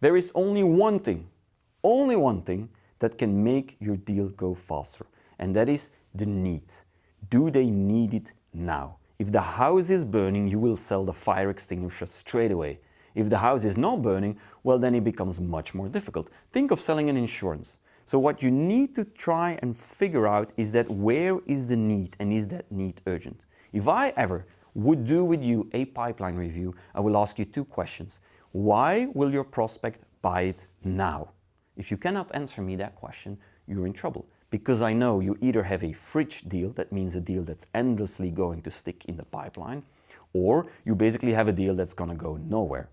There is only one thing that can make your deal go faster, and that is the need. Do they need it now? If the house is burning, you will sell the fire extinguisher straight away. If the house is not burning, well, then it becomes much more difficult. Think of selling an insurance. So what you need to try and figure out is that where is the need, and is that need urgent? If I ever would do with you a pipeline review, I will ask you two questions. Why will your prospect buy it now? If you cannot answer me that question, you're in trouble. Because I know you either have a fridge deal, that means a deal that's endlessly going to stick in the pipeline, or you basically have a deal that's gonna go nowhere.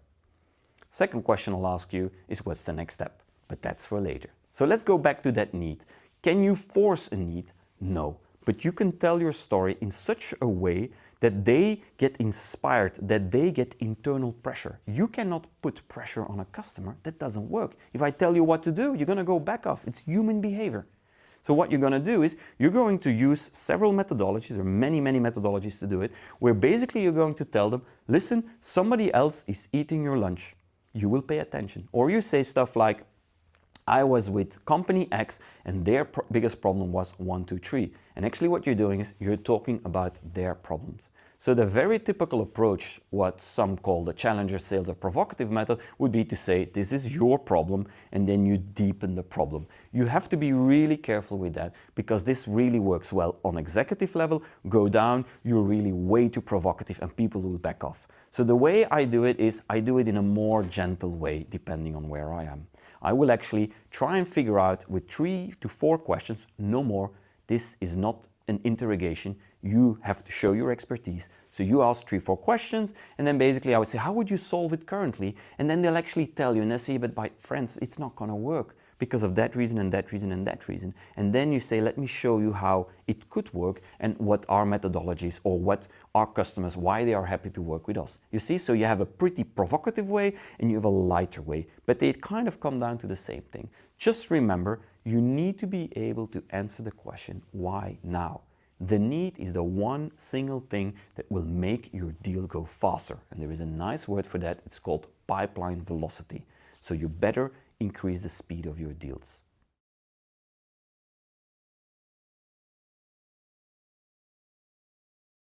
Second question I'll ask you is, what's the next step? But that's for later. So let's go back to that need. Can you force a need? No. But you can tell your story in such a way that they get inspired, that they get internal pressure. You cannot put pressure on a customer. That doesn't work. If I tell you what to do, you're going to go back off. It's human behavior. So what you're going to do is you're going to use several methodologies, there are many methodologies to do it, where basically you're going to tell them, listen, somebody else is eating your lunch. You will pay attention. Or you say stuff like, I was with company X and their biggest problem was 1, 2, 3. And actually what you're doing is you're talking about their problems. So the very typical approach, what some call the challenger sales or provocative method, would be to say, this is your problem, and then you deepen the problem. You have to be really careful with that, because this really works well on executive level. Go down, you're really way too provocative and people will back off. So the way I do it is, I do it in a more gentle way, depending on where I am. I will actually try and figure out with 3 to 4 questions, no more. This is not an interrogation. You have to show your expertise. So you ask 3, 4 questions, and then basically I would say, how would you solve it currently? And then they'll actually tell you, and they say, but by friends, it's not gonna work because of that reason and that reason and that reason. And then you say, let me show you how it could work and what our methodologies or what our customers, why they are happy to work with us. You see, so you have a pretty provocative way and you have a lighter way, but they kind of come down to the same thing. Just remember, you need to be able to answer the question, why now? The need is the one single thing that will make your deal go faster. And there is a nice word for that. It's called pipeline velocity. So you better increase the speed of your deals.